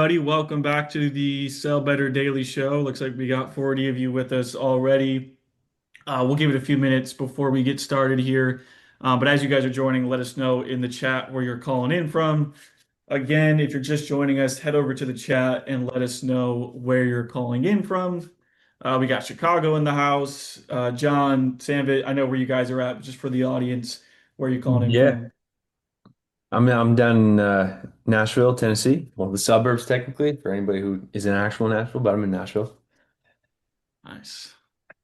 Buddy, welcome back to the Sell Better Daily Show. Looks like we got 40 of you with us already. We'll give it a few minutes before we get started here. But as you guys are joining, let us know in the chat where you're calling in from. Again, if you're just joining us, head over to the chat and let us know where you're calling in from. We got Chicago in the house. John, Samvit, I know where you guys are at, but just for the audience, where are you calling in Yeah, from? I'm down in Nashville, Tennessee. Well, the suburbs technically for anybody who is in actual Nashville, but I'm in Nashville. Nice,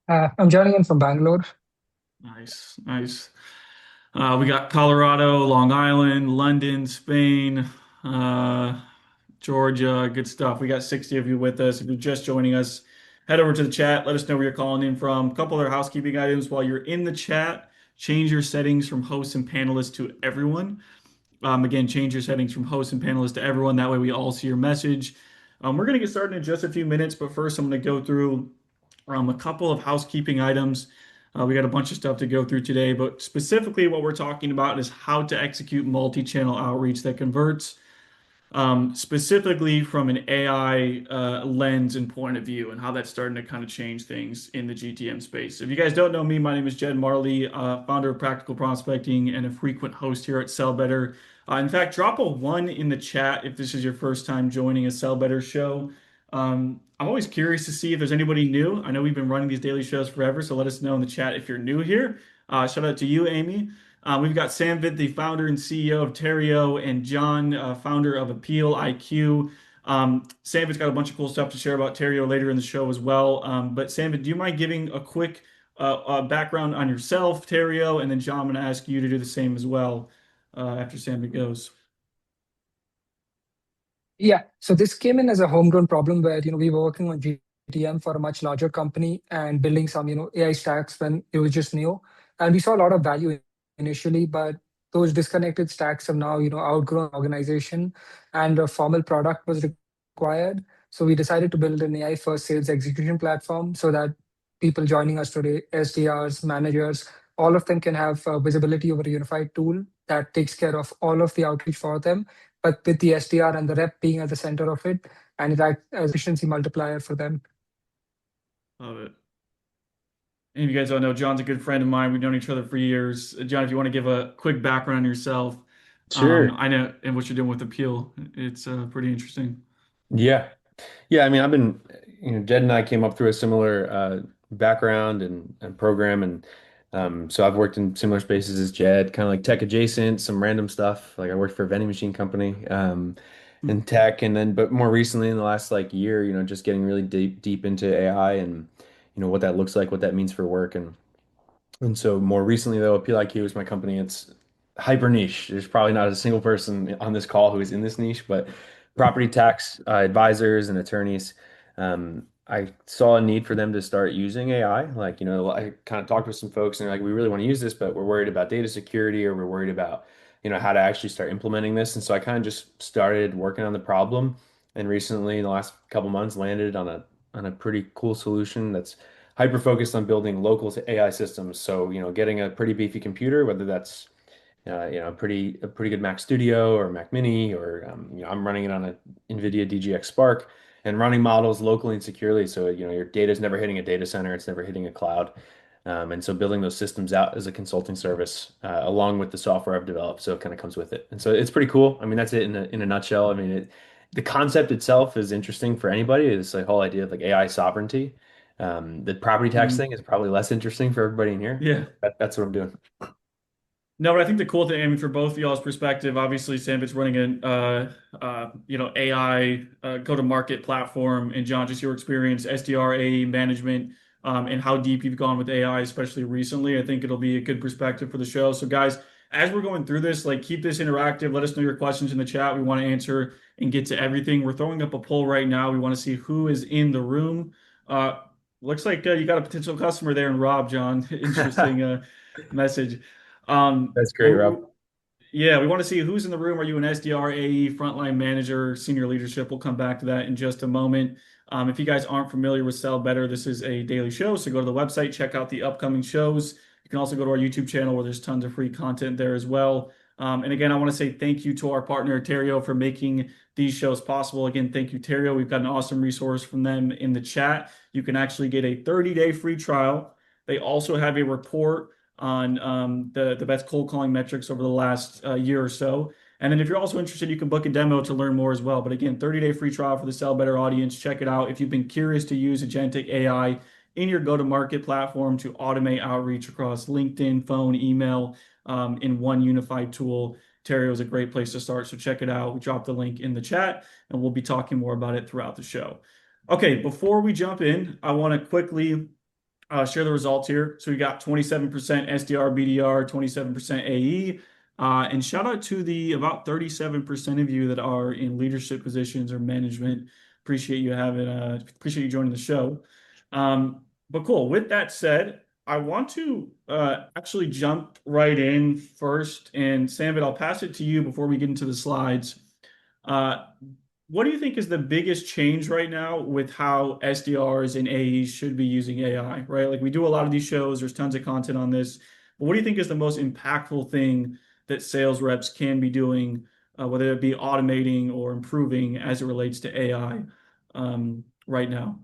I'm joining in from Bangalore. nice, nice. We got Colorado, Long Island, London, Spain, uh, Georgia. Good stuff. We got 60 of you with us. If you're just joining us, head over to the chat. Let us know where you're calling in from. A couple other housekeeping items while you're in the chat. Change your settings from hosts and panelists to everyone. Again, change your settings from hosts and panelists to everyone. That way we all see your message. We're going to get started in just a few minutes, but first I'm going to go through a couple of housekeeping items. We got a bunch of stuff to go through today, but specifically what we're talking about is how to execute multi-channel outreach that converts, specifically from an AI lens and point of view, and how that's starting to kind of change things in the GTM space. If you guys don't know me, my name is Jed Mahrle, founder of Practical Prospecting and a frequent host here at Sell Better. In fact, drop a one in the chat if this is your first time joining a Sell Better show. I'm always curious to see if there's anybody new. I know we've been running these daily shows forever, so let us know in the chat if you're new here. Shout out to you, Amy. We've got Samvit, the founder and CEO of Tario, and John, founder of Appeal IQ. Samvit's got a bunch of cool stuff to share about Tario later in the show as well. But Samvit, do you mind giving a quick background on yourself, Tario, and then John, I'm going to ask you to do the same as well after Samvit goes. Yeah, so this came in as a homegrown problem where we were working on GTM for a much larger company and building some AI stacks when it was just new, and we saw a lot of value initially, but those disconnected stacks have now outgrown the organization, and a formal product was required. So we decided to build an AI first sales execution platform so that people joining us today, SDRs, managers, all of them can have visibility over a unified tool that takes care of all of the outreach for them, but with the SDR and the rep being at the center of it, and it acts as efficiency multiplier for them. Love it. And if you guys don't know, John's a good friend of mine. We've known each other for years. John, if you want to give a quick background on yourself, Sure. I know, and what you're doing with Appeal, it's pretty interesting. Yeah. Yeah, I mean, Jed and I came up through a similar background and program, and so I've worked in similar spaces as Jed, kind of like tech adjacent, some random stuff. Like I worked for a vending machine company in tech, and then but more recently in the last like year, just getting really deep into AI and what that looks like, what that means for work, and so more recently, though, PLIQ is my company. It's hyper niche. There's probably not a single person on this call who is in this niche, but property tax advisors and attorneys. I saw a need for them to start using AI. Like, I kind of talked with some folks and they're like, we really want to use this, but we're worried about data security or we're worried about, how to actually start implementing this. And so I kind of just started working on the problem. And recently, in the last couple months, landed on a pretty cool solution that's hyper focused on building local AI systems. So, getting a pretty beefy computer, whether that's a pretty good Mac Studio or Mac Mini, or I'm running it on a NVIDIA DGX Spark and running models locally and securely. So, your data is never hitting a data center, it's never hitting a cloud. And so building those systems out as a consulting service, along with the software I've developed, so it kind of comes with it. And so it's pretty cool. I mean, that's it in a nutshell. I mean, the concept itself is interesting for anybody. It's the whole idea of like AI sovereignty. The property tax Mhm. thing is probably less interesting for everybody in here. Yeah. That's what I'm doing. No, but I think the cool thing, I mean, for both of y'all's perspective, obviously Samvit's running an AI go-to-market platform, and John, just your experience, SDR, AE management, and how deep you've gone with AI, especially recently. I think it'll be a good perspective for the show. So, guys, as we're going through this, like keep this interactive. Let us know your questions in the chat. We want to answer and get to everything. We're throwing up a poll right now. We want to see who is in the room. Uh, Looks like you got a potential customer there in Rob, John. Interesting message. That's great, We're, Rob. yeah, we want to see who's in the room. Are you an SDR, AE, frontline manager, senior leadership? We'll come back to that in just a moment. If you guys aren't familiar with Sell Better, this is a daily show. So go to the website, check out the upcoming shows. You can also go to our YouTube channel where there's tons of free content there as well. And again, I want to say thank you to our partner, Tario, for making these shows possible. Again, thank you, Tario. We've got an awesome resource from them in the chat. You can actually get a 30-day free trial. They also have a report on the best cold calling metrics over the last year or so. And then if you're also interested, you can book a demo to learn more as well. But again, 30-day free trial for the Sell Better audience. Check it out. If you've been curious to use agentic AI in your go-to-market platform to automate outreach across LinkedIn, phone, email, in one unified tool, Tario is a great place to start. So check it out. We dropped the link in the chat, and we'll be talking more about it throughout the show. Okay, before we jump in, I want to quickly share the results here. So we got 27% SDR, BDR, 27% AE. And shout out to the about 37% of you that are in leadership positions or management. Appreciate you joining the show. But cool. With that said, I want to actually jump right in first. And Samvit, I'll pass it to you before we get into the slides. Uh, what do you think is the biggest change right now with how SDRs and AEs should be using AI, right? Like we do a lot of these shows, there's tons of content on this. But what do you think is the most impactful thing that sales reps can be doing, whether it be automating or improving as it relates to AI right now?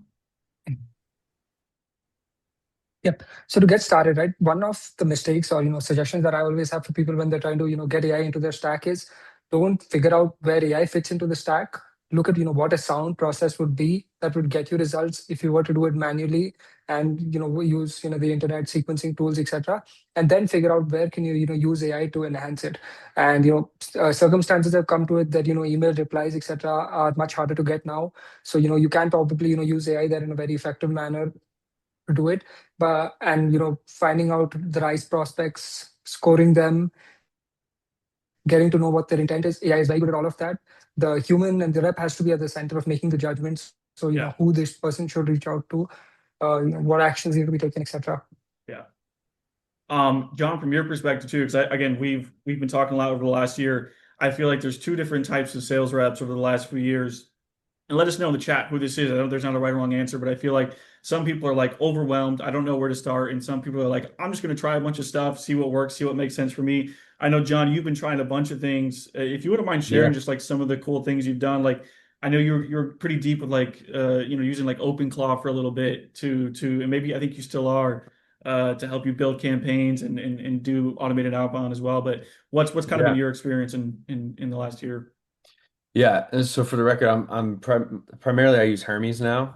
Yep. So to get started, right, one of the mistakes or suggestions that I always have for people when they're trying to get AI into their stack is don't figure out where AI fits into the stack. Look at what a sound process would be that would get you results if you were to do it manually, and use the internet sequencing tools, etc. And then figure out where can you use AI to enhance it. And circumstances have come to it that email replies, etc. are much harder to get now. So you can probably use AI there in a very effective manner to do it, but and finding out the right prospects, scoring them, getting to know what their intent is. AI is very good at all of that. The human and the rep has to be at the center of making the judgments. So Yeah. who this person should reach out to, what actions need to be taken, etc. Yeah. John, from your perspective too, because again, we've been talking a lot over the last year. I feel like there's two different types of sales reps over the last few years. And let us know in the chat who this is. I know there's not a right or wrong answer, but I feel like some people are like overwhelmed. I don't know where to start. And some people are like, I'm just going to try a bunch of stuff, see what works, see what makes sense for me. I know, John, you've been trying a bunch of things. If you wouldn't mind sharing Yeah. just like some of the cool things you've done, like I know you're pretty deep with like using like OpenClaw for a little bit and maybe I think you still are to help you build campaigns and do automated outbound as well. But what's kind of been Yeah. your experience in the last year? Yeah, and so for the record, primarily I use Hermes now.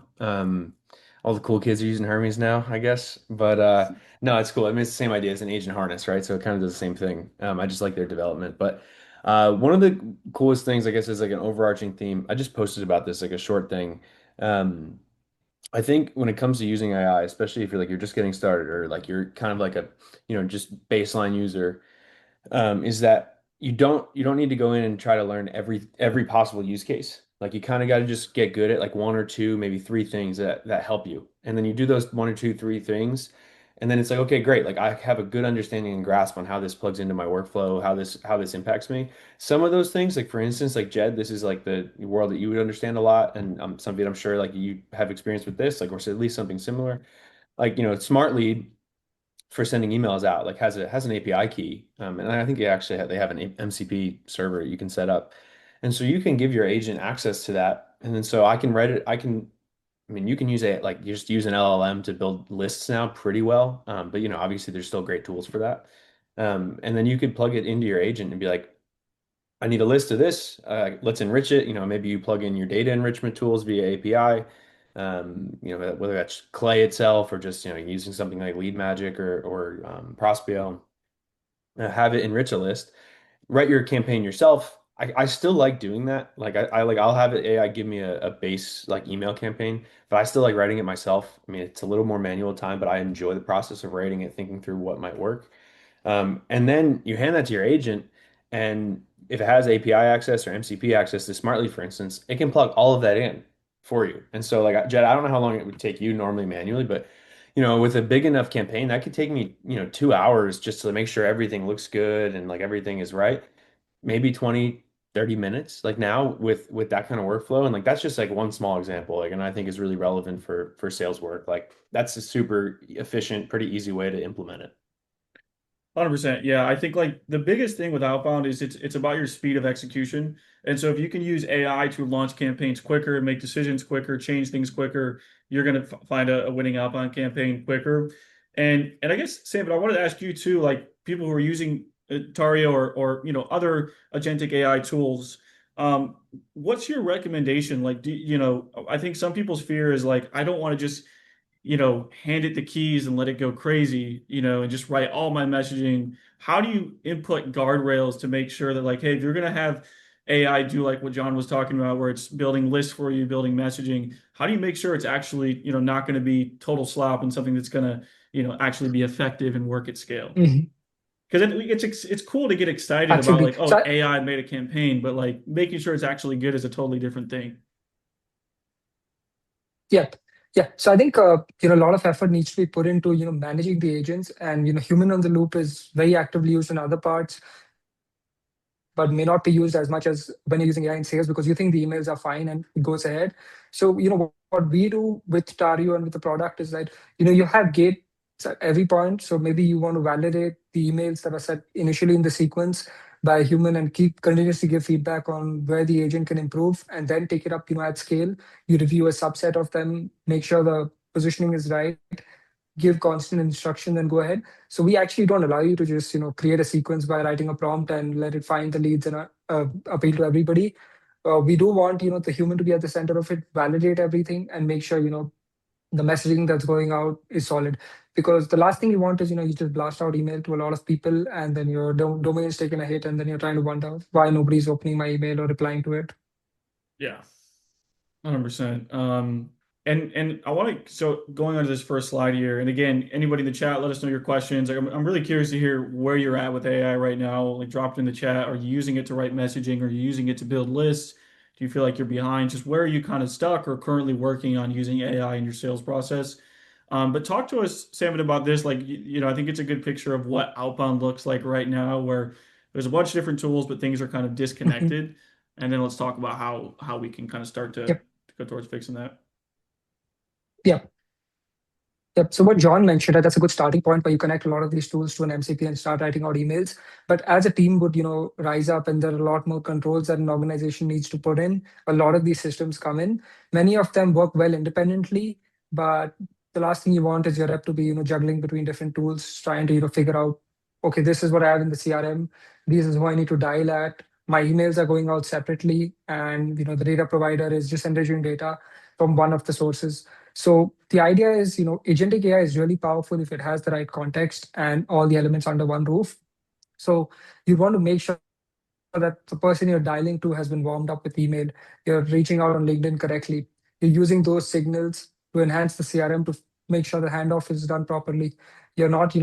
All the cool kids are using Hermes now, I guess. But no, it's cool. I mean, it's the same idea as an agent harness, right? So it kind of does the same thing. I just like their development. But one of the coolest things, I guess, is like an overarching theme. I just posted about this, like a short thing. Um, I think when it comes to using AI, especially if you're just getting started or like you're kind of like a, just baseline user, is that you don't need to go in and try to learn every possible use case. Like you kind of got to just get good at like one or two, maybe three things that help you. And then you do those one or two, three things. And then it's like, okay, great. Like I have a good understanding and grasp on how this plugs into my workflow, how this impacts me. Some of those things, like for instance, like Jed, this is like the world that you would understand a lot. And something I'm sure like you have experience with this, like or at least something similar. Like, Smart Lead for sending emails out like has an API key, and I think they have an MCP server you can set up, and so you can give your agent access to that, and then so I can write it. I mean, you can use it like you just use an LLM to build lists now pretty well, but obviously there's still great tools for that, and then you could plug it into your agent and be like, I need a list of this. Let's enrich it. Maybe you plug in your data enrichment tools via API. Whether that's Clay itself or just using something like Lead Magic or Prospeo, have it enrich a list. Write your campaign yourself. I still like doing that. Like I'll have it AI give me a base like email campaign, but I still like writing it myself. I mean, it's a little more manual time, but I enjoy the process of writing it, thinking through what might work. And then you hand that to your agent, and if it has API access or MCP access to Smartly, for instance, it can plug all of that in for you. And so, like, Jed, I don't know how long it would take you normally manually, but with a big enough campaign, that could take me, 2 hours just to make sure everything looks good and like everything is right. Maybe 20, 30 minutes, like now with that kind of workflow. And like that's just like one small example. Like, and I think is really relevant for sales work. Like that's a super efficient, pretty easy way to implement it. 100%. Yeah, I think like the biggest thing with outbound is it's about your speed of execution. And so if you can use AI to launch campaigns quicker, make decisions quicker, change things quicker, you're going to find a winning outbound campaign quicker. And I guess Sam, but I wanted to ask you too, like people who are using Tario or other agentic AI tools, um, what's your recommendation? Like, I think some people's fear is like, I don't want to just hand it the keys and let it go crazy, and just write all my messaging. How do you input guardrails to make sure that, like, hey, if you're going to have AI do like what John was talking about, where it's building lists for you, building messaging, how do you make sure it's actually, not going to be total slop and something that's going to, actually be effective and work at scale? Mhm. Because it's cool to get excited about Absolutely. like, oh, So AI made a campaign, but like making sure it's actually good is a totally different thing. yeah, yeah. So I think a lot of effort needs to be put into managing the agents, and human on the loop is very actively used in other parts, but may not be used as much as when you're using AI in sales because you think the emails are fine and it goes ahead. So, what we do with Tario and with the product is that, you have gates at every point. So maybe you want to validate the emails that are set initially in the sequence by a human and keep continuously give feedback on where the agent can improve and then take it up, at scale. You review a subset of them, make sure the positioning is right, give constant instruction, then go ahead. So we actually don't allow you to just create a sequence by writing a prompt and let it find the leads and appeal to everybody. We do want the human to be at the center of it, validate everything, and make sure the messaging that's going out is solid. Because the last thing you want is you just blast out email to a lot of people, and then your domain is taking a hit, and then you're trying to wonder why nobody's opening my email or replying to it. Yeah. 100%. And I want to, so going on to this first slide here, and again, anybody in the chat, let us know your questions. Like, I'm really curious to hear where you're at with AI right now. Like, drop it in the chat. Are you using it to write messaging? Are you using it to build lists? Do you feel like you're behind? Just where are you kind of stuck or currently working on using AI in your sales process? But talk to us, Samvit, about this. Like, I think it's a good picture of what outbound looks like right now, where there's a bunch of different tools, but things are kind of Mhm. disconnected. And then let's talk about how we can kind of start to Yep. go towards fixing that. Yeah. Yep. So what John mentioned, that's a good starting point where you connect a lot of these tools to an MCP and start writing out emails. But as a team would, rise up and there are a lot more controls that an organization needs to put in, a lot of these systems come in. Many of them work well independently, but the last thing you want is your rep to be, juggling between different tools, trying to, figure out, okay, this is what I have in the CRM. This is who I need to dial at. My emails are going out separately, and the data provider is just enriching data from one of the sources. So the idea is, agentic AI is really powerful if it has the right context and all the elements under one roof. So you want to make sure that the person you're dialing to has been warmed up with email. You're reaching out on LinkedIn correctly. You're using those signals to enhance the CRM to make sure the handoff is done properly. You're not,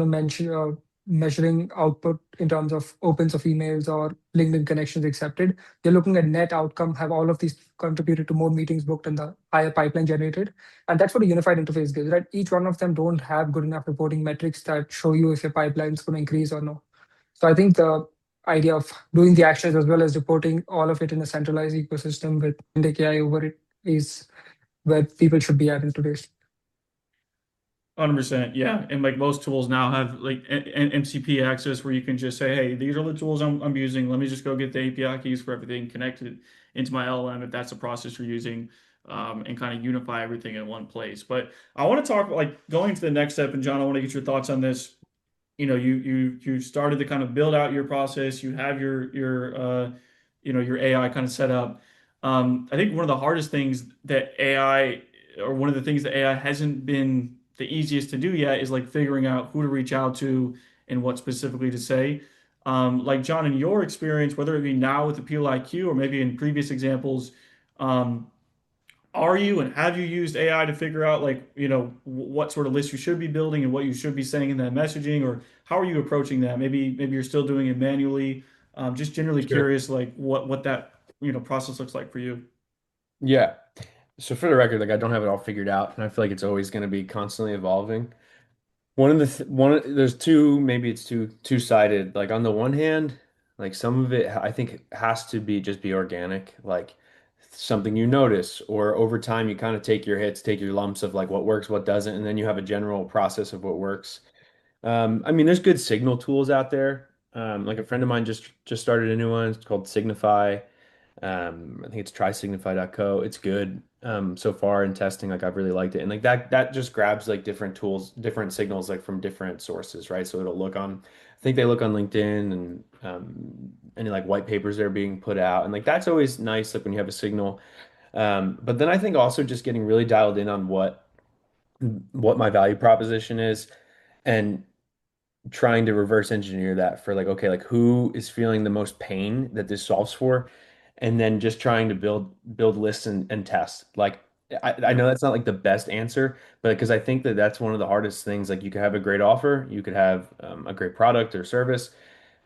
measuring output in terms of opens of emails or LinkedIn connections accepted. You're looking at net outcome. Have all of these contributed to more meetings booked and the higher pipeline generated? And that's what a unified interface gives, right? Each one of them don't have good enough reporting metrics that show you if your pipeline is going to increase or no. So I think the idea of doing the actions as well as reporting all of it in a centralized ecosystem with Indic AI over it is where people should be at in today's. 100%. Yeah. And like most tools now have like MCP access where you can just say, hey, these are the tools I'm using. Let me just go get the API keys for everything connected into my LLM if that's the process you're using, and kind of unify everything in one place. But I want to talk like going to the next step. And John, I want to get your thoughts on this. You started to kind of build out your process. You have your AI kind of set up. I think one of the hardest things that AI, or one of the things that AI hasn't been the easiest to do yet, is like figuring out who to reach out to and what specifically to say. Like John, in your experience, whether it be now with the Peel IQ or maybe in previous examples, um, are you and have you used AI to figure out like, what sort of list you should be building and what you should be saying in that messaging, or how are you approaching that? Maybe you're still doing it manually. Just generally Sure. curious like what that, process looks like for you. Yeah. So for the record, like I don't have it all figured out, and I feel like it's always going to be constantly evolving. One of the th there's two, maybe it's two-sided. Like on the one hand, like some of it I think has to be just be organic, like something you notice, or over time you kind of take your hits, take your lumps of like what works, what doesn't, and then you have a general process of what works. I mean, there's good signal tools out there. Like a friend of mine just started a new one. It's called Signify. I think it's trysignify.co. It's good so far in testing. Like I've really liked it, and like that just grabs like different tools, different signals like from different sources, right? So it'll look on. I think they look on LinkedIn and any like white papers that are being put out, and like that's always nice. Like when you have a signal. But then I think also just getting really dialed in on what my value proposition is, and trying to reverse engineer that for like, okay, like who is feeling the most pain that this solves for, and then just trying to build lists and test. Like I know Yeah. that's not like the best answer, but because I think that that's one of the hardest things. Like you could have a great offer, you could have a great product or service,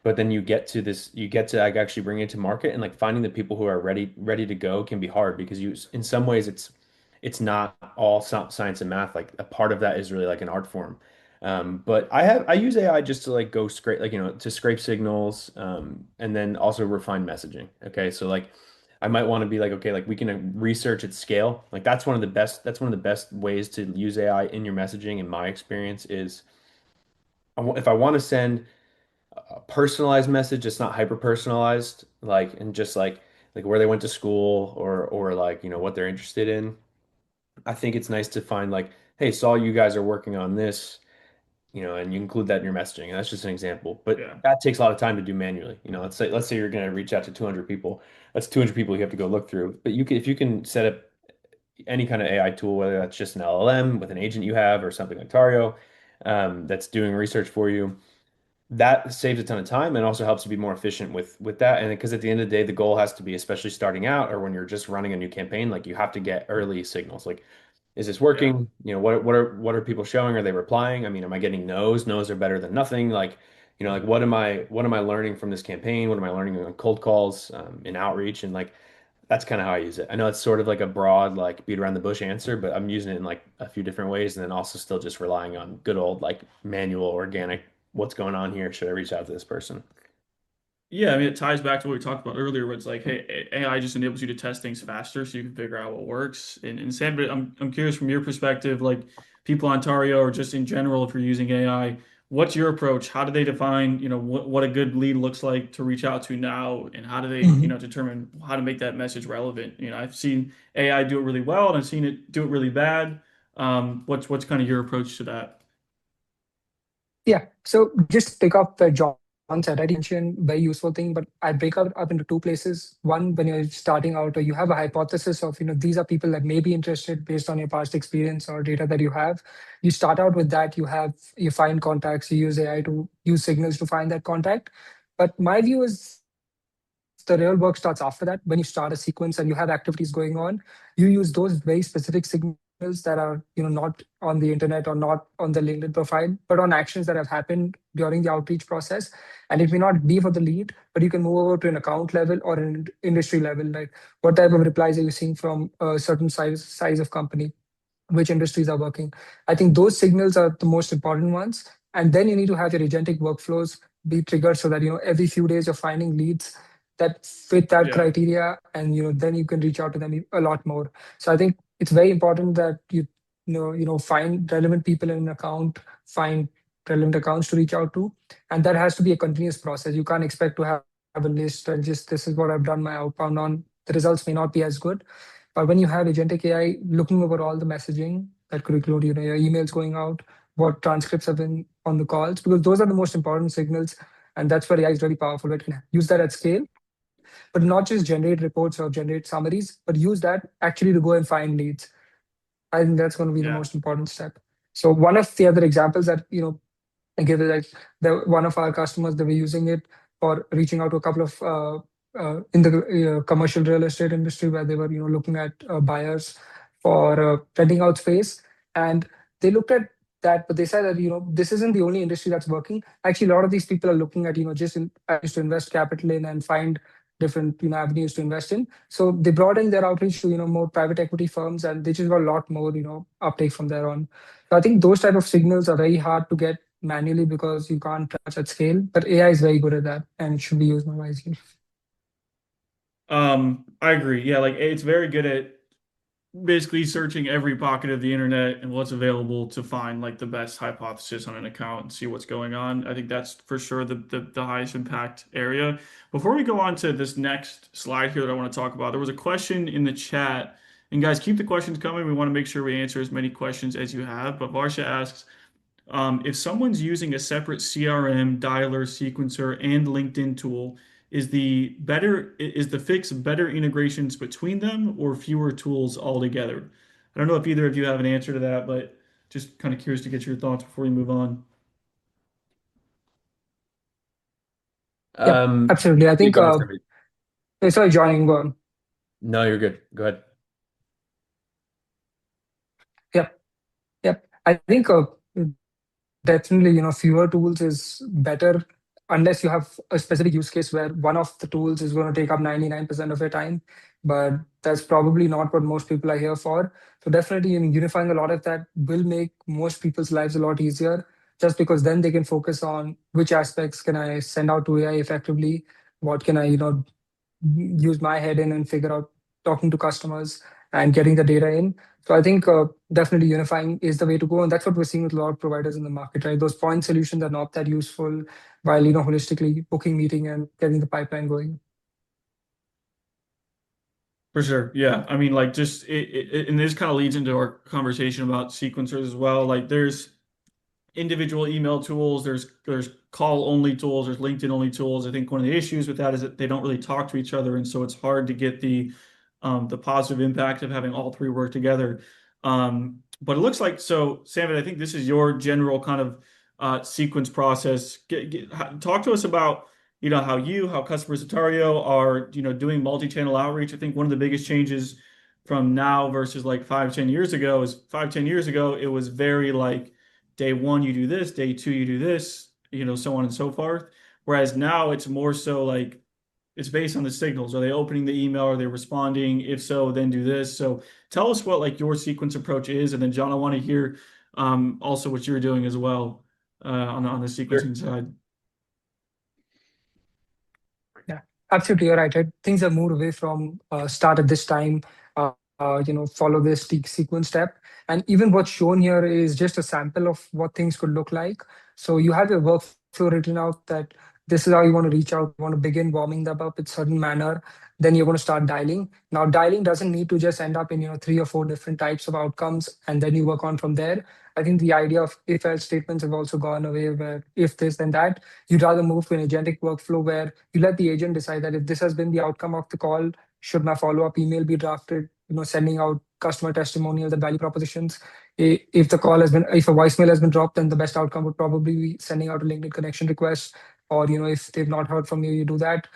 but then you get to like actually bring it to market, and like finding the people who are ready to go can be hard because you in some ways it's not all science and math. Like a part of that is really like an art form. But I use AI just to like go scrape like to scrape signals, and then also refine messaging. Okay, so like I might want to be like, okay, like we can research at scale. Like that's one of the best ways to use AI in your messaging in my experience is if I want to send a personalized message. It's not hyper personalized, like and just like where they went to school or like what they're interested in. I think it's nice to find like, hey, saw you guys are working on this, and you include that in your messaging. And that's just an example, but Yeah. that takes a lot of time to do manually. Let's say you're going to reach out to 200 people. That's 200 people you have to go look through. But if you can set up any kind of AI tool, whether that's just an LLM with an agent you have or something like Tario, that's doing research for you, that saves a ton of time and also helps you be more efficient with that. And because at the end of the day, the goal has to be, especially starting out or when you're just running a new campaign, like you have to get early signals. Like, is this Yeah. working? What are people showing? Are they replying? I mean, am I getting no's? No's are better than nothing. Like, like what am I learning from this campaign? What am I learning on cold calls, in outreach? And like that's kind of how I use it. I know it's sort of like a broad, like beat around the bush answer, but I'm using it in like a few different ways, and then also still just relying on good old like manual, organic. What's going on here? Should I reach out to this person? Yeah, I mean, it ties back to what we talked about earlier, where it's like, hey, AI just enables you to test things faster so you can figure out what works. And Samvit, I'm curious from your perspective, like people on Tario or just in general, if you're using AI, what's your approach? How do they define, what a good lead looks like to reach out to now, and how do they, Mhm. determine how to make that message relevant? I've seen AI do it really well, and I've seen it do it really bad. What's kind of your approach to that? Yeah. So just pick up where John said, right? He mentioned very useful thing, but I break up into two places. One, when you're starting out or you have a hypothesis of, these are people that may be interested based on your past experience or data that you have. You start out with that, you find contacts, you use AI to use signals to find that contact. But my view is the real work starts after that. When you start a sequence and you have activities going on, you use those very specific signals that are not on the internet or not on the LinkedIn profile, but on actions that have happened during the outreach process. And it may not be for the lead, but you can move over to an account level or an industry level. Like, what type of replies are you seeing from a certain size of company, which industries are working? I think those signals are the most important ones. And then you need to have your agentic workflows be triggered so that every few days you're finding leads that fit that Yeah. criteria, and then you can reach out to them a lot more. So I think it's very important that find relevant people in an account, find relevant accounts to reach out to, and that has to be a continuous process. You can't expect to have a list and just, this is what I've done my outbound on. The results may not be as good, but when you have agentic AI looking over all the messaging, that could include your emails going out, what transcripts have been on the calls, because those are the most important signals, and that's where AI is really powerful. It can use that at scale, but not just generate reports or generate summaries, but use that actually to go and find leads. I think that's going to be the Yeah. most important step. So one of the other examples that I give it like one of our customers, they were using it for reaching out to a couple of in the commercial real estate industry, where they were looking at buyers for renting out space, and they looked at that, but they said that this isn't the only industry that's working. Actually, a lot of these people are looking at just avenues to invest capital in and find different avenues to invest in. So they broadened their outreach to more private equity firms, and they just got a lot more uptake from there on. So I think those type of signals are very hard to get manually because you can't touch at scale. But AI is very good at that and should be used more wisely. I agree. Yeah, like it's very good at basically searching every pocket of the internet and what's available to find like the best hypothesis on an account and see what's going on. I think that's for sure the highest impact area. Before we go on to this next slide here that I want to talk about, there was a question in the chat. And guys, keep the questions coming. We want to make sure we answer as many questions as you have. But Varsha asks, if someone's using a separate CRM, dialer, sequencer, and LinkedIn tool, is the fix better integrations between them or fewer tools altogether? I don't know if either of you have an answer to that, but just kind of curious to get your thoughts before we move on. Yep, Um, absolutely. I yeah, think, go ahead, Samvit. sorry, joining, go on. No, you're good. Go ahead. Yep, yep. I think definitely, fewer tools is better unless you have a specific use case where one of the tools is going to take up 99% of your time. But that's probably not what most people are here for. So definitely, unifying a lot of that will make most people's lives a lot easier, just because then they can focus on which aspects can I send out to AI effectively, what can I, use my head in and figure out talking to customers and getting the data in. So I think definitely unifying is the way to go, and that's what we're seeing with a lot of providers in the market, right? Those point solutions are not that useful, while holistically booking meeting and getting the pipeline going. For sure. Yeah. I mean, like just and this kind of leads into our conversation about sequencers as well. Like there's individual email tools, there's call only tools, there's LinkedIn only tools. I think one of the issues with that is that they don't really talk to each other, and so it's hard to get the positive impact of having all three work together. But it looks like so, Samit, I think this is your general kind of sequence process. Talk to us about how customers at Tario are doing multi-channel outreach. I think one of the biggest changes from now versus like 5, 10 years ago is 5, 10 years ago it was very like day one you do this, day two you do this, so on and so forth. Whereas now it's more so like it's based on the signals. Are they opening the email? Are they responding? If so, then do this. So tell us what like your sequence approach is, and then John, I want to hear also what you're doing as well on the Sure. sequencing side. Yeah, absolutely. You're right. Right? Things have moved away from start at this time, follow this sequence step. And even what's shown here is just a sample of what things could look like. So you have your workflow written out that this is how you want to reach out, you want to begin warming them up in certain manner. Then you're going to start dialing. Now, dialing doesn't need to just end up in, three or four different types of outcomes, and then you work on from there. I think the idea of if else statements have also gone away, where if this, then that. You'd rather move to an agentic workflow where you let the agent decide that if this has been the outcome of the call, should my follow-up email be drafted, sending out customer testimonials and value propositions. If a voicemail has been dropped, then the best outcome would probably be sending out a LinkedIn connection request. Or, if they've not heard from you, you do that.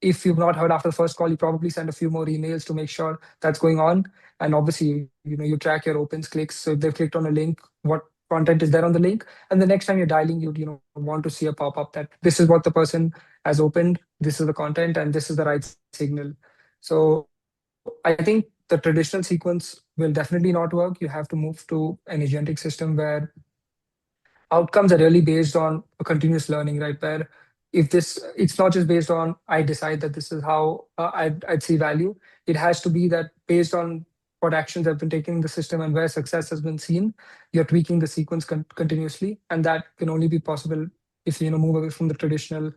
If you've not heard after the first call, you probably send a few more emails to make sure that's going on. And obviously, you track your opens, clicks. So if they've clicked on a link, what content is there on the link? And the next time you're dialing, you'd want to see a pop-up that this is what the person has opened, this is the content, and this is the right signal. So I think the traditional sequence will definitely not work. You have to move to an agentic system where outcomes are really based on a continuous learning, right? Where if this, it's not just based on I decide that this is how I'd see value. It has to be that based on what actions have been taken in the system and where success has been seen, you're tweaking the sequence continuously, and that can only be possible if you move away from the traditional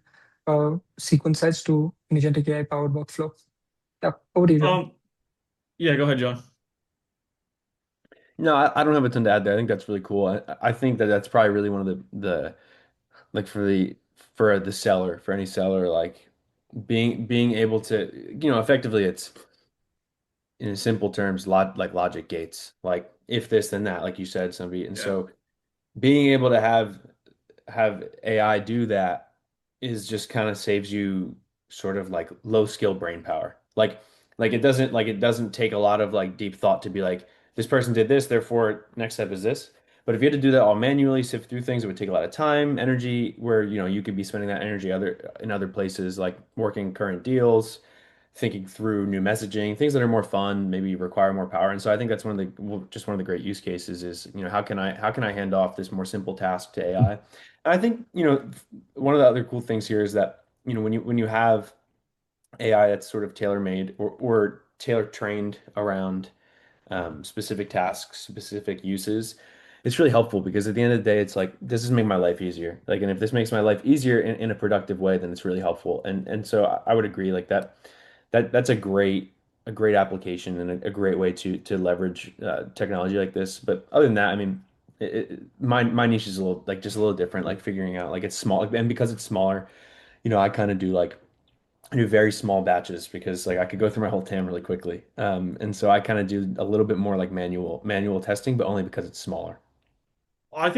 sequence sets to an agentic AI powered workflow. Yeah, over to you, John. Um, yeah, go ahead, John. No, I don't have a ton to add there. I think that's really cool. I think that that's probably really one of the like for the seller, for any seller, like being able to, effectively it's in simple terms, like logic gates, like if this, then that, like you said, somebody. And Yeah. so being able to have AI do that is just kind of saves you sort of like low skill brain power. Like it doesn't take a lot of like deep thought to be like this person did this, therefore next step is this. But if you had to do that all manually, sift through things, it would take a lot of time, energy, where you could be spending that energy other places like working current deals, thinking through new messaging, things that are more fun, maybe require more power. And so I think that's just one of the great use cases is, how can I hand off this more simple task to AI? And I think, one of the other cool things here is that, when you have AI that's sort of tailor-made or tailor trained around specific tasks, specific uses, it's really helpful because at the end of the day, it's like this is making my life easier. Like, and if this makes my life easier in a productive way, then it's really helpful. And so I would agree like that's a great application and a great way to leverage technology like this. But other than that, I mean, my niche is a little like just a little different. Like figuring out like it's small and because it's smaller, I kind of do like I do very small batches because like I could go through my whole TAM really quickly. And so I kind of do a little bit more like manual testing, but only because it's smaller. I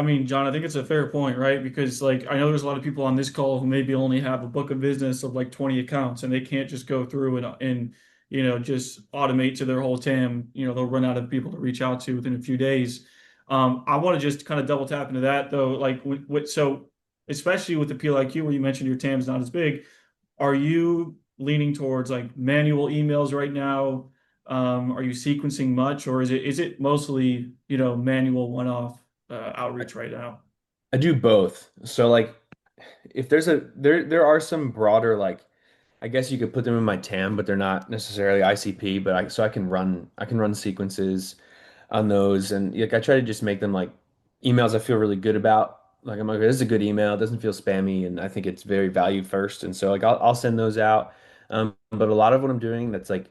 mean, John, I think it's a fair point, right? Because like I know there's a lot of people on this call who maybe only have a book of business of like 20 accounts and they can't just go through and just automate to their whole TAM. They'll run out of people to reach out to within a few days. I want to just kind of double tap into that though. Like so especially with the PLIQ where you mentioned your TAM's not as big, are you leaning towards like manual emails right now? Are you sequencing much, or is it mostly manual one-off outreach right now? I do both. So like if there are some broader like I guess you could put them in my TAM, but they're not necessarily ICP, but I can run sequences on those and like I try to just make them like emails I feel really good about. Like I'm like, this is a good email, it doesn't feel spammy, and I think it's very value first. And so like I'll send those out. But a lot of what I'm doing that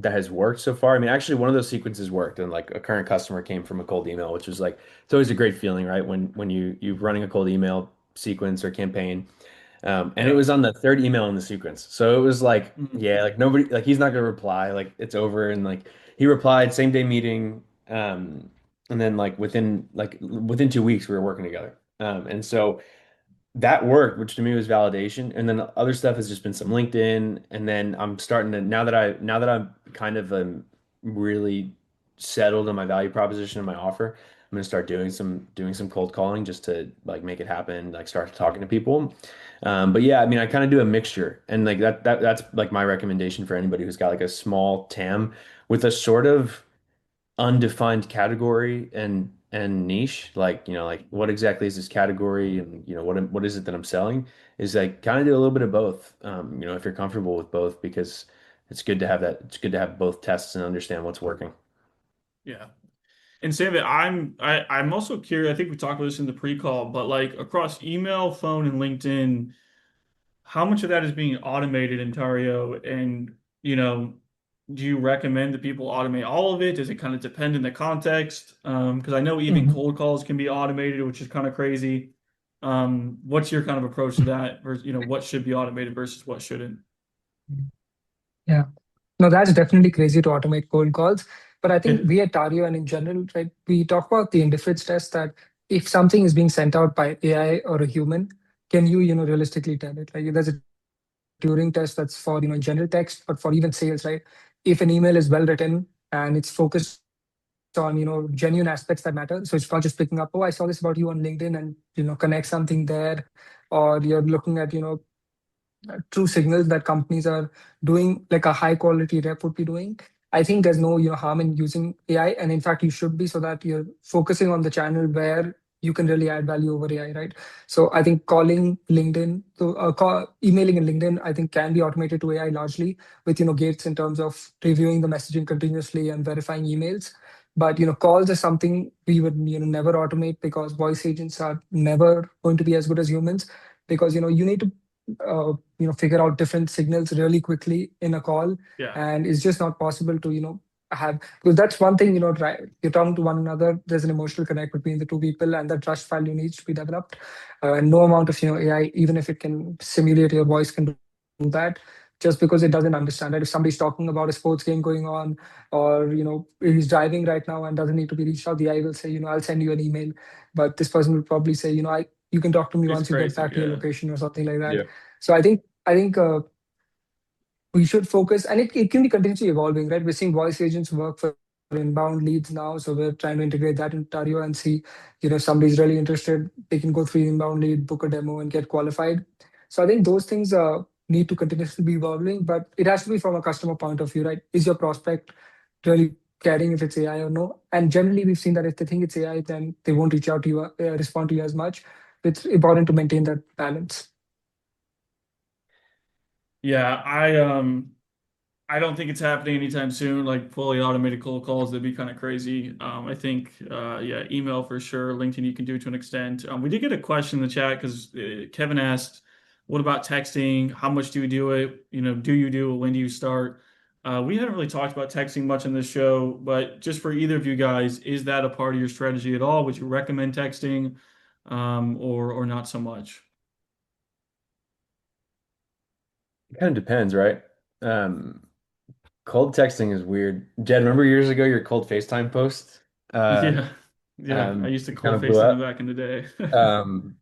has worked so far. I mean, actually, one of those sequences worked, and like a current customer came from a cold email, which was like it's always a great feeling, right? When you're running a cold email sequence or campaign, and it Yeah. was on the third email in the sequence, so it was like, Mhm. yeah, like nobody, like he's not gonna reply, like it's over, and like he replied same day meeting, and then within 2 weeks we were working together, and so that worked, which to me was validation. And then other stuff has just been some LinkedIn. And then I'm starting to now that I'm kind of really settled on my value proposition and my offer, I'm gonna start doing some cold calling just to like make it happen, like start talking to people. But yeah, I mean, I kind of do a mixture, and like that's like my recommendation for anybody who's got like a small TAM with a sort of undefined category and niche, like like what exactly is this category, and what is it that I'm selling, is like kind of do a little bit of both, if you're comfortable with both, because it's good to have both tests and understand what's working. Yeah. And Samvit, I'm also curious. I think we talked about this in the pre-call, but like across email, phone, and LinkedIn, how much of that is being automated in Tario? And do you recommend that people automate all of it? Does it kind of depend in the context? Because I know even Mhm. cold calls can be automated, which is kind of crazy. What's your kind of approach to that? Versus, what should be automated versus what shouldn't? Yeah. No, that's definitely crazy to automate cold calls. But I think we at Tario and in general, right, we talk about the indifference test that if something is being sent out by AI or a human, can you, realistically tell it? Like there's a Turing test that's for, general text, but for even sales, right? If an email is well written and it's focused on, genuine aspects that matter. So it's not just picking up, oh, I saw this about you on LinkedIn and, connect something there. Or you're looking at, true signals that companies are doing, like a high quality rep would be doing. I think there's no harm in using AI, and in fact, you should be, so that you're focusing on the channel where you can really add value over AI, right? So I think calling LinkedIn, emailing in LinkedIn, I think can be automated to AI largely with gates in terms of reviewing the messaging continuously and verifying emails. But calls is something we would never automate because voice agents are never going to be as good as humans because you need to figure out different signals really quickly in a call, Yeah. and it's just not possible to have, because that's one thing, right, you're talking to one another, there's an emotional connect between the two people, and that trust value needs to be developed. And no amount of AI, even if it can simulate your voice, can do that, just because it doesn't understand it. If somebody's talking about a sports game going on, or he's driving right now and doesn't need to be reached out, the AI will say, I'll send you an email. But this person will probably say, you can talk to me It's once you get crazy. back to your Yeah. location or something like that. Yeah. So I think we should focus, and it can be continuously evolving, right? We're seeing voice agents work for inbound leads now, so we're trying to integrate that in Tario and see, if somebody's really interested, they can go through inbound lead, book a demo, and get qualified. So I think those things need to continuously be evolving, but it has to be from a customer point of view, right? Is your prospect really caring if it's AI or no? And generally, we've seen that if they think it's AI, then they won't reach out to you, respond to you as much. It's important to maintain that balance. Yeah. I don't think it's happening anytime soon. Like fully automated cold calls, that'd be kind of crazy. I think, yeah, email for sure. LinkedIn you can do to an extent. We did get a question in the chat because Kevin asked, "What about texting? How much do you do it? Do you do it? When do you start?" We haven't really talked about texting much on this show, but just for either of you guys, is that a part of your strategy at all? Would you recommend texting, or not so much? It kind of depends, right? Um, Cold texting is weird. Jed, remember years ago your cold FaceTime post? Uh, Yeah, yeah. I used to it kind cold of blew FaceTime up. back in the day. Um,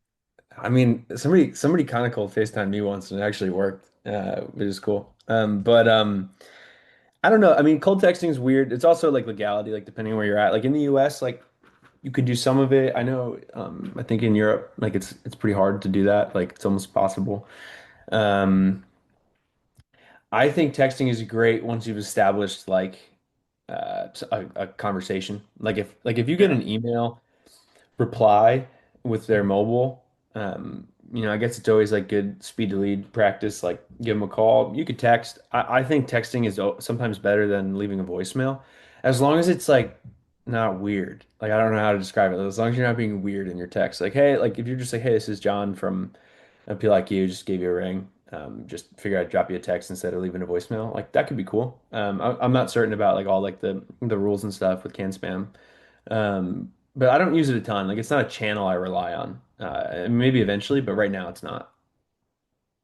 I mean, somebody kind of cold FaceTime me once and it actually worked, which is cool. But I don't know. I mean, cold texting is weird. It's also like legality, like depending on where you're at. Like in the US, like you could do some of it. I know, I think in Europe, like it's pretty hard to do that. Like it's almost possible. Um, I think texting is great once you've established like a conversation. Like if you get Yeah. an email reply with their mobile, I guess it's always like good speed to lead practice. Like give them a call. You could text. I think texting is sometimes better than leaving a voicemail, as long as it's like not weird. Like I don't know how to describe it. As long as you're not being weird in your text. Like hey, like if you're just like hey, this is John from a P like you, just gave you a ring. Just figure I'd drop you a text instead of leaving a voicemail. Like that could be cool. I'm not certain about like all like the rules and stuff with can spam. But I don't use it a ton. Like it's not a channel I rely on. Maybe eventually, but right now it's not.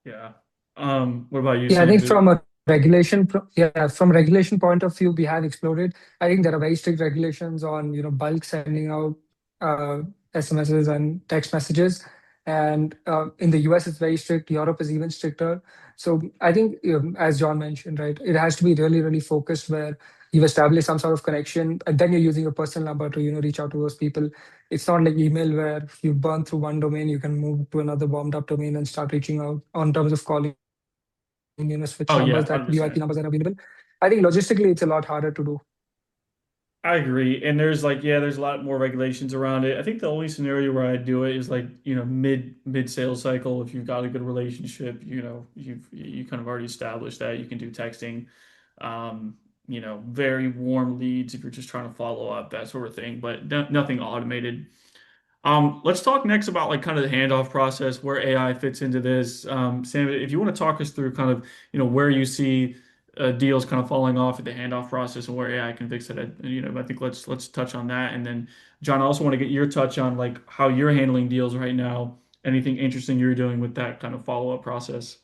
Yeah. What about you, Yeah, I think Samvit? from a regulation, yeah, from regulation point of view, we have explored. I think there are very strict regulations on bulk sending out uh, SMSs and text messages, and in the US it's very strict. Europe is even stricter. So I think, as John mentioned, right, it has to be really, really focused where you've established some sort of connection, and then you're using your personal number to reach out to those people. It's not like email where you burn through one domain, you can move to another bombed up domain and start reaching out on terms of calling switch Oh yeah, numbers, that VoIP 100%. numbers are available. I think logistically it's a lot harder to do. I agree. And there's like, yeah, there's a lot more regulations around it. I think the only scenario where I do it is like, mid sales cycle. If you've got a good relationship, you kind of already established that you can do texting. Very warm leads if you're just trying to follow up, that sort of thing, but nothing automated. Let's talk next about like kind of the handoff process, where AI fits into this. Sam, if you want to talk us through kind of, where you see deals kind of falling off at the handoff process and where AI can fix it. I think let's touch on that. And then John, I also want to get your touch on like how you're handling deals right now. Anything interesting you're doing with that kind of follow-up process?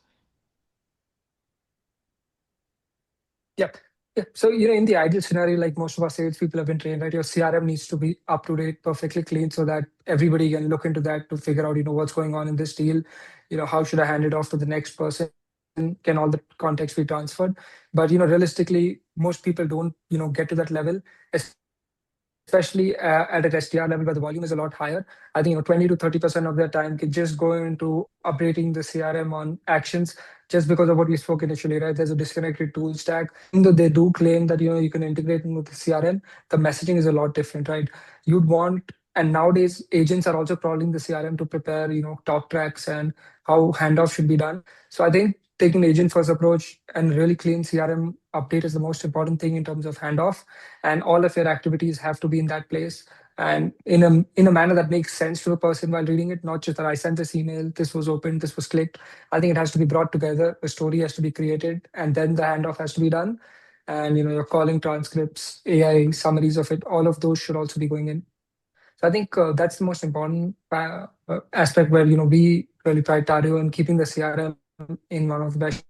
Yeah. Yeah. So, in the ideal scenario, like most of our salespeople have been trained, right? Your CRM needs to be up to date, perfectly clean, so that everybody can look into that to figure out, what's going on in this deal. How should I hand it off to the next person? Can all the context be transferred? But, realistically, most people don't, get to that level, especially at an SDR level where the volume is a lot higher. I think 20 to 30% of their time can just go into updating the CRM on actions, just because of what we spoke initially, right? There's a disconnected tool stack. Even though they do claim that you can integrate in with the CRM, the messaging is a lot different, right? You'd want, and nowadays agents are also crawling the CRM to prepare talk tracks and how handoff should be done. So I think taking an agent first approach and really clean CRM update is the most important thing in terms of handoff, and all of your activities have to be in that place and in a manner that makes sense to the person while reading it, not just that I sent this email, this was opened, this was clicked. I think it has to be brought together, a story has to be created, and then the handoff has to be done. And your calling transcripts, AI summaries of it, all of those should also be going in. So I think that's the most important aspect, where we really pride Tario in keeping the CRM in one of the best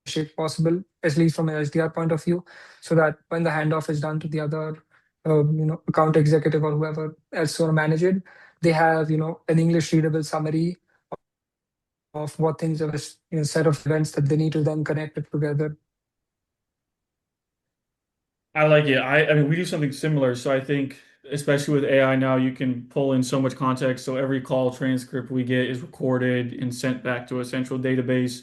shape possible, at least from an SDR point of view, so that when the handoff is done to the other, account executive or whoever else want to manage it, they have an English readable summary of what things are, set of events that they need to then connect it together. I like it. I mean, we do something similar. So I think, especially with AI now, you can pull in so much context. So every call transcript we get is recorded and sent back to a central database.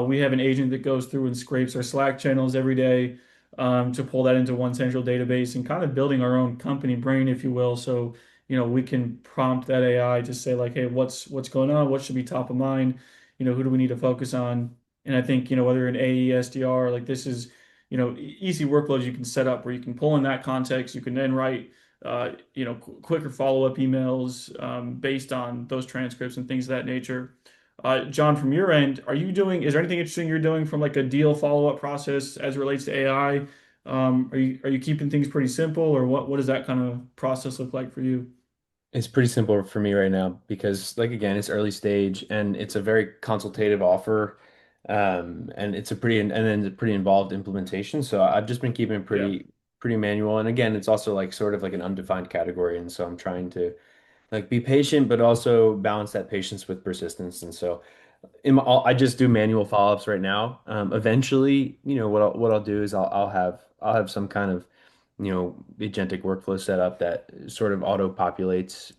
We have an agent that goes through and scrapes our Slack channels every day, to pull that into one central database and kind of building our own company brain, if you will. So, we can prompt that AI to say like, hey, what's going on? What should be top of mind? Who do we need to focus on? And I think, whether an AE, SDR, like this is easy workflows you can set up where you can pull in that context. You can then write, quicker follow-up emails based on those transcripts and things of that nature. John, from your end, is there anything interesting you're doing from like a deal follow-up process as it relates to AI? Are you keeping things pretty simple, or what does that kind of process look like for you? It's pretty simple for me right now because, like, again, it's early stage and it's a very consultative offer, and then it's a pretty involved implementation. So I've just been keeping it Yeah. pretty manual. And again, it's also like sort of like an undefined category, and so I'm trying to like be patient, but also balance that patience with persistence. And so I just do manual follow-ups right now. Eventually, what I'll do is I'll have some kind of agentic workflow set up that sort of auto populates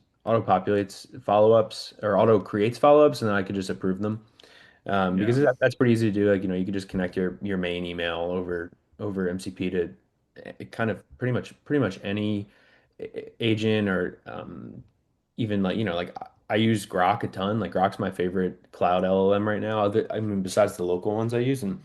follow-ups or auto creates follow-ups, and then I could just approve them. Because Yeah. that's pretty easy to do. Like, you can just connect your main email over MCP to kind of pretty much any agent or even like like I use Grok a ton. Like Grok's my favorite cloud LLM right now. I mean, besides the local ones I use, and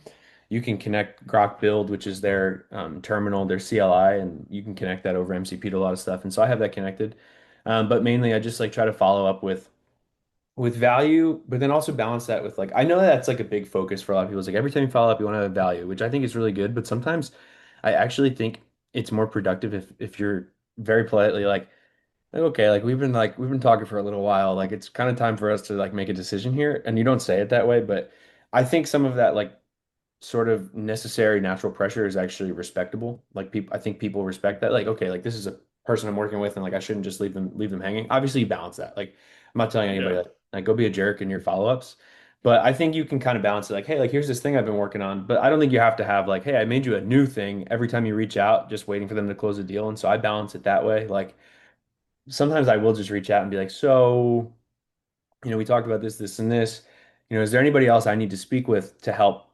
you can connect Grok Build, which is their terminal, their CLI, and you can connect that over MCP to a lot of stuff. And so I have that connected. But mainly I just like try to follow up with value, but then also balance that with like I know that's like a big focus for a lot of people. It's like every time you follow up, you want to have value, which I think is really good. But sometimes I actually think it's more productive if you're very politely like, okay, like we've been talking for a little while. Like it's kind of time for us to like make a decision here. And you don't say it that way, but I think some of that like sort of necessary natural pressure is actually respectable. Like people, I think people respect that. Like, okay, like this is a person I'm working with, and like I shouldn't just leave them hanging. Obviously, you balance that. Like, I'm not telling anybody Yeah. like go be a jerk in your follow-ups. But I think you can kind of balance it like, hey, like here's this thing I've been working on. But I don't think you have to have like, hey, I made you a new thing every time you reach out, just waiting for them to close a deal. And so I balance it that way. Like sometimes I will just reach out and be like, so we talked about this, and this. Is there anybody else I need to speak with help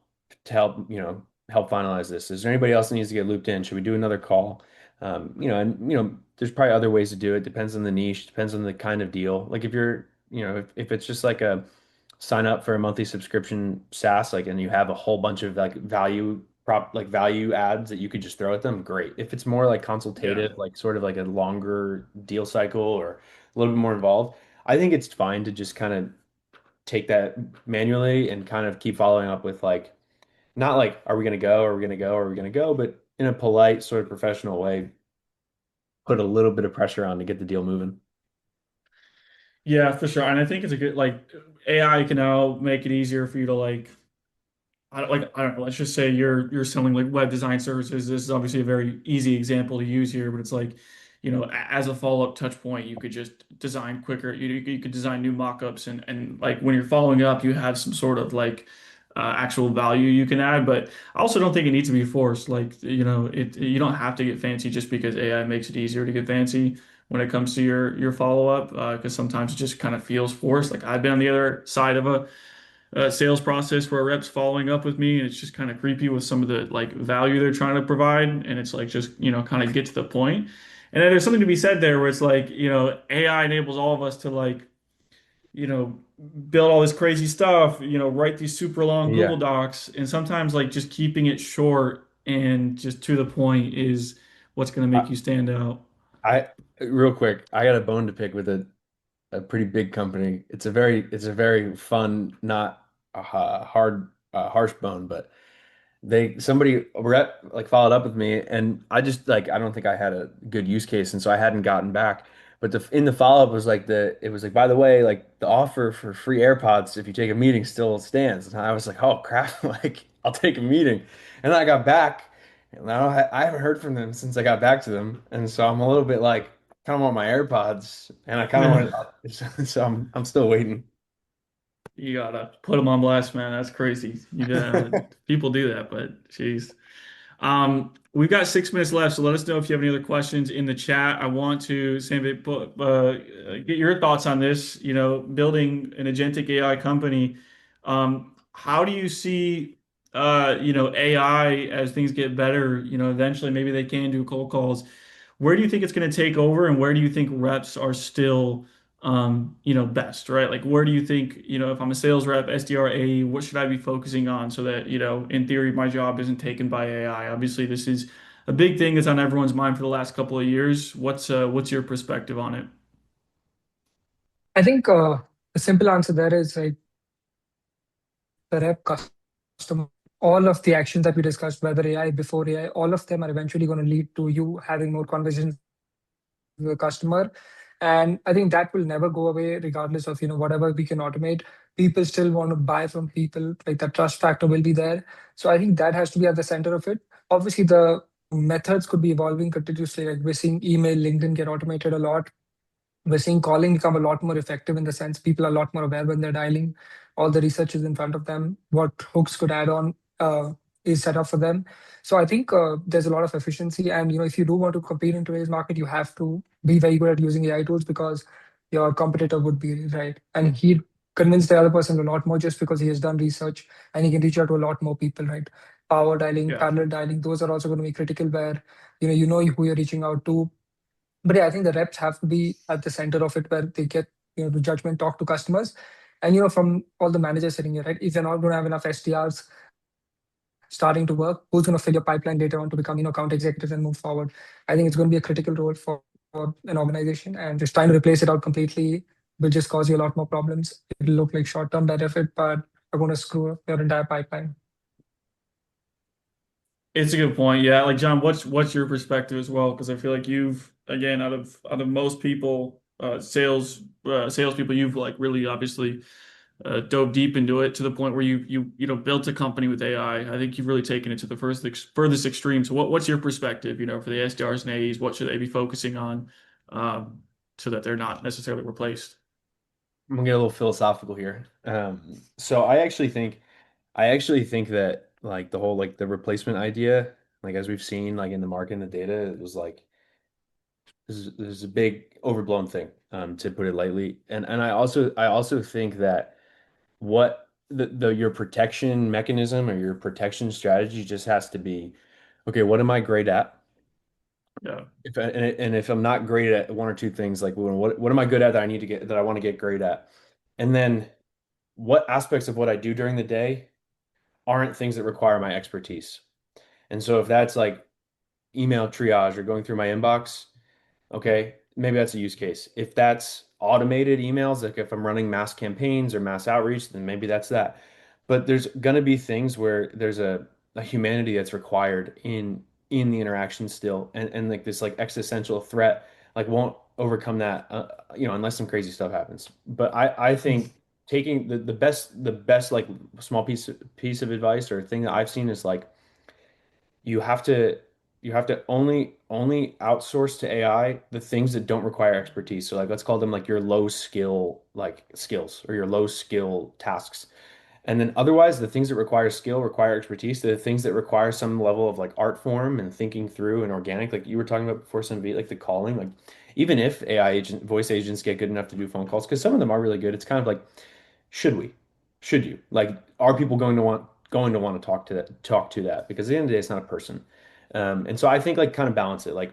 finalize this? Is there anybody else that needs to get looped in? Should we do another call? And there's probably other ways to do it. Depends on the niche, depends on the kind of deal. Like if you're, if it's just like a sign up for a monthly subscription SaaS, like, and you have a whole bunch of like value ads that you could just throw at them, great. If it's more like Yeah. consultative, like sort of like a longer deal cycle or a little bit more involved, I think it's fine to just kind of take that manually and kind of keep following up with like, not like, are we going to go? Are we going to go? Are we going to go? But in a polite, sort of professional way, put a little bit of pressure on to get the deal moving. Yeah, for sure. And I think it's a good like AI can now make it easier for you to I don't know, let's just say you're selling like web design services. This is obviously a very easy example to use here, but it's like, as a follow-up touch point, you could just design quicker. You could design new mock-ups and like when you're following up, you have some sort of like actual value you can add. But I also don't think it needs to be forced. Like, you don't have to get fancy just because AI makes it easier to get fancy when it comes to your follow-up, because sometimes it just kind of feels forced. Like I've been on the other side of a sales process where a rep's following up with me and it's just kind of creepy with some of the like value they're trying to provide, and it's like just kind of get to the point. And then there's something to be said there where it's like AI enables all of us to like you know build all this crazy stuff, write these super long Google Yeah. Docs, and sometimes like just keeping it short and just to the point is what's going to make I, you stand out. I real quick, I got a bone to pick with a pretty big company. It's a very fun, not a hard, harsh bone, but somebody rep like followed up with me, and I just like I don't think I had a good use case, and so I hadn't gotten back. But in the follow up was like it was like, by the way, like the offer for free AirPods if you take a meeting still stands. And I was like, oh crap, like I'll take a meeting. And then I got back, and now I haven't heard from them since I got back to them, and so I'm a little bit like kind of want my AirPods, and I kind of want so I'm still waiting. You gotta put them on blast, man. That's crazy. People do that, but jeez. We've got 6 minutes left, so let us know if you have any other questions in the chat. I want to, Samvit, get your thoughts on this. Building an agentic AI company. How do you see, AI as things get better? Eventually maybe they can do cold calls. Where do you think it's going to take over, and where do you think reps are still, best, right? Like, where do you think, if I'm a sales rep, SDR, AE, what should I be focusing on so that, in theory, my job isn't taken by AI? Obviously, this is a big thing that's on everyone's mind for the last couple of years. What's your perspective on it? I think the simple answer there is like the rep customer. All of the actions that we discussed, whether AI, before AI, all of them are eventually going to lead to you having more conversations with the customer. And I think that will never go away, regardless of whatever we can automate. People still want to buy from people. Like the trust factor will be there. So I think that has to be at the center of it. Obviously, the methods could be evolving continuously. Like we're seeing email, LinkedIn get automated a lot. We're seeing calling become a lot more effective in the sense people are a lot more aware when they're dialing. All the research is in front of them. What hooks could add on is set up for them. So I think there's a lot of efficiency. And if you do want to compete in today's market, you have to be very good at using AI tools because your competitor would be right. And he convinced the other person a lot more just because he has done research and he can reach out to a lot more people, right? Power dialing, Yeah. parallel dialing, those are also going to be critical where you know who you're reaching out to. But yeah, I think the reps have to be at the center of it where they get the judgment, talk to customers. And from all the managers sitting here, right? If you're not going to have enough SDRs starting to work, who's going to fill your pipeline later on to become account executives and move forward? I think it's going to be a critical role for an organization, and just trying to replace it out completely will just cause you a lot more problems. It'll look like short-term benefit, but are going to screw up your entire pipeline. It's a good point. Yeah, like John, what's your perspective as well? Because I feel like you've, again, out of most people, salespeople, you've like really obviously dove deep into it to the point where you built a company with AI. I think you've really taken it to the furthest extreme. So what's your perspective, for the SDRs and AEs? What should they be focusing on, so that they're not necessarily replaced? I'm gonna get a little philosophical here. So I actually think that like the whole like the replacement idea, like as we've seen like in the market and the data, it was like this is a big overblown thing, to put it lightly. And I also think that what the your protection mechanism or your protection strategy just has to be, okay, what am I great at? Yeah. And if I'm not great at one or two things, like what am I good at that I want to get great at? And then what aspects of what I do during the day aren't things that require my expertise. And so if that's like email triage or going through my inbox, okay, maybe that's a use case. If that's automated emails, like if I'm running mass campaigns or mass outreach, then maybe that's that. But there's gonna be things where there's a humanity that's required in the interaction still, and like this like existential threat like won't overcome that, unless some crazy stuff happens. But I think taking the best like small piece of advice or thing that I've seen is like you have to you have to only outsource to AI the things that don't require expertise. So like let's call them like your low skill like skills or your low skill tasks. And then otherwise the things that require skill require expertise. The things that require some level of like art form and thinking through and organic, like you were talking about before, Samvit, like the calling, like even if voice agents get good enough to do phone calls, because some of them are really good, it's kind of like should we? Should you? Like, are people going to want to talk to that? Because at the end of the day, it's not a person. And so I think like kind of balance it. Like,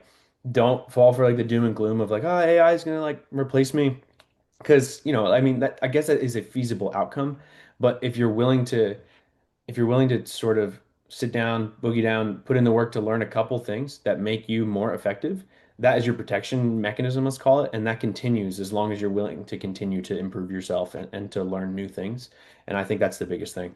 don't fall for like the doom and gloom of like, oh, AI is gonna like replace me. Because, I mean, that I guess that is a feasible outcome. But if you're willing to sort of sit down, boogie down, put in the work to learn a couple things that make you more effective, that is your protection mechanism, let's call it. And that continues as long as you're willing to continue to improve yourself and to learn new things. And I think that's the biggest thing.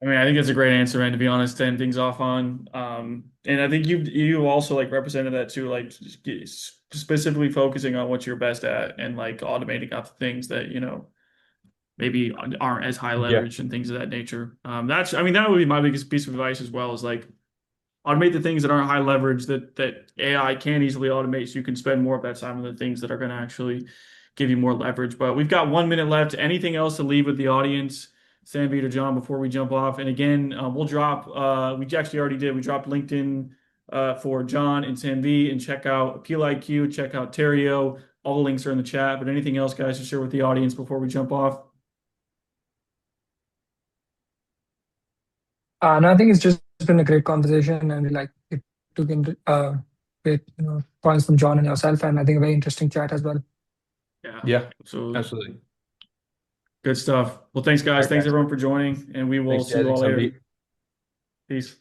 I mean, I think it's a great answer, man, to be honest, to end things off on. And I think you also like represented that too, like specifically focusing on what you're best at and like automating out the things that, maybe aren't as high Yeah. leverage and things of that nature. I mean, that would be my biggest piece of advice as well, is like automate the things that aren't high leverage that AI can easily automate, so you can spend more of that time on the things that are going to actually give you more leverage. But we've got 1 minute left. Anything else to leave with the audience, Sanvit or John, before we jump off? And again, we'll drop, we actually already did, we dropped LinkedIn for John and Sanvit, and check out Appeal IQ, check out Tario. All the links are in the chat. But anything else, guys, to share with the audience before we jump off? And I think it's just been a great conversation, and like it took into great, points from John and yourself, and I think a very interesting chat as well. Yeah, Yeah, absolutely. absolutely. Good stuff. Well, thanks, All guys. right, Thanks guys. everyone for joining, and we will Thanks, see you Jed. all Thanks, later. Samvit. Peace.